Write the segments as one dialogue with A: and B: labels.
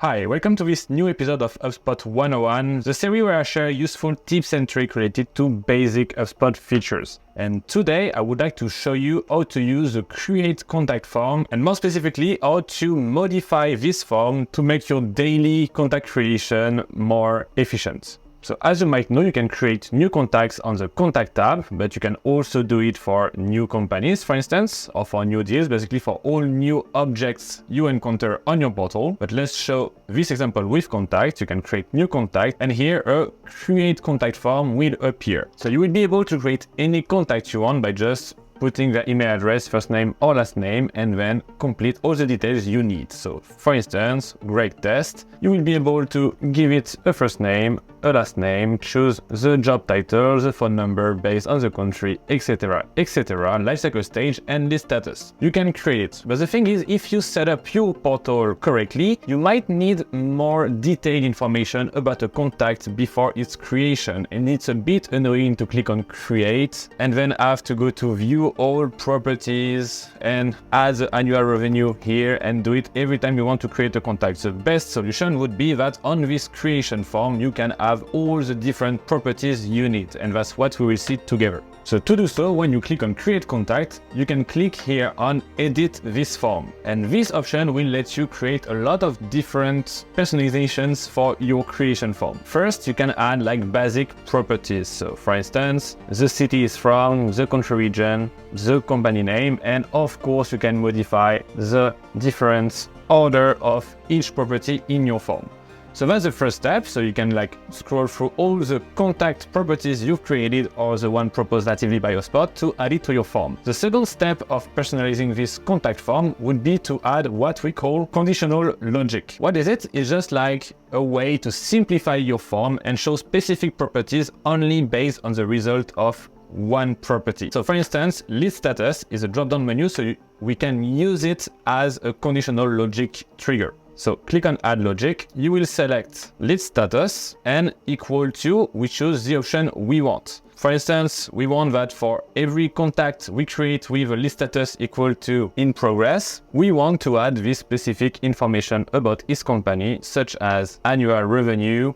A: Hi, welcome to this new episode of HubSpot 101, the series where I share useful tips and tricks related to basic HubSpot features. And today I would like to show you how to use the Create Contact form and more specifically how to modify this form to make your daily contact creation more efficient. So as you might know, you can create new contacts on the Contact tab, but you can also do it for new companies, for instance, or for new deals, basically for all new objects you encounter on your portal. But let's show this example with Contact. You can create new contact, and here a Create Contact form will appear. So you will be able to create any contact you want by just putting the email address, first name or last name, and then complete all the details you need. So for instance, Greg Test, you will be able to give it a first name, a last name, choose the job title, the phone number based on the country, etc., etc., lifecycle stage, and list status. You can create it, but the thing is, if you set up your portal correctly, you might need more detailed information about a contact before its creation, and it's a bit annoying to click on create and then have to go to view all properties and add the annual revenue here and do it every time you want to create a contact. The best solution would be that on this creation form you can have all the different properties you need, and that's what we will see together. So to do so, when you click on Create Contact, you can click here on Edit this form, and this option will let you create a lot of different personalizations for your creation form. First, you can add like basic properties. So for instance, the city is from, the country region, the company name, and of course you can modify the different order of each property in your form. So that's the first step. So you can like scroll through all the contact properties you've created or the one proposed natively by HubSpot to add it to your form. The second step of personalizing this contact form would be to add what we call conditional logic. What is it? It's just like a way to simplify your form and show specific properties only based on the result of one property. So for instance, list status is a drop-down menu, so we can use it as a conditional logic trigger. So click on Add Logic, you will select list status and equal to, we choose the option we want. For instance, we want that for every contact we create with a list status equal to in progress, we want to add this specific information about his company, such as annual revenue,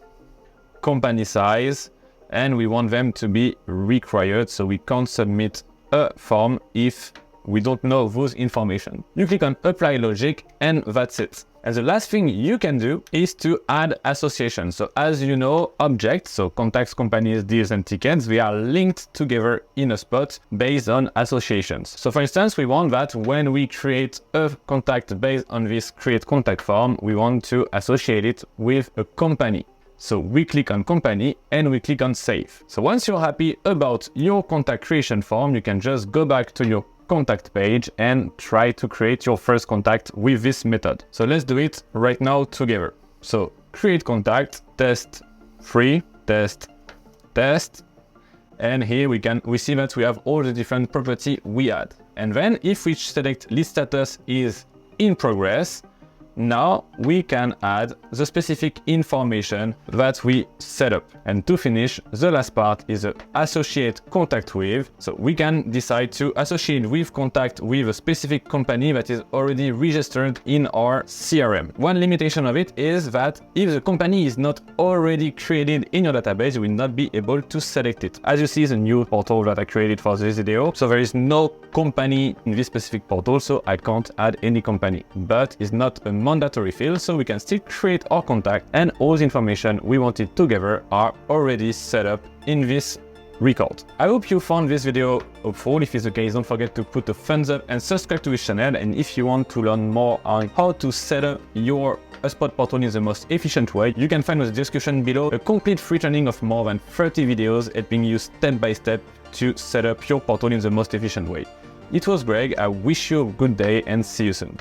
A: company size, and we want them to be required, so we can't submit a form if we don't know those information. You click on Apply Logic and that's it. And the last thing you can do is to add associations. So as you know, objects, so contacts, companies, deals, and tickets, they are linked together in a spot based on associations. So for instance, we want that when we create a contact based on this Create Contact form, we want to associate it with a company. So we click on company and we click on save. So once you're happy about your contact creation form, you can just go back to your contact page and try to create your first contact with this method. So let's do it right now together. So create contact, test, free, test, test. And here we see that we have all the different property we add. And then if we select list status is in progress, now we can add the specific information that we set up. And to finish, the last part is the associate contact with. So we can decide to associate with contact with a specific company that is already registered in our CRM. One limitation of it is that if the company is not already created in your database, you will not be able to select it. As you see, the new portal that I created for this video, so there is no company in this specific portal, so I can't add any company. But it's not a mandatory field, so we can still create our contact, and all the information we wanted together are already set up in this record. I hope you found this video helpful. If it's the case, don't forget to put a thumbs up and subscribe to this channel. And if you want to learn more on how to set up your HubSpot portal in the most efficient way, you can find in the description below a complete free training of more than 30 videos helping you step by step to set up your portal in the most efficient way. It was Greg. I wish you a good day and see you soon.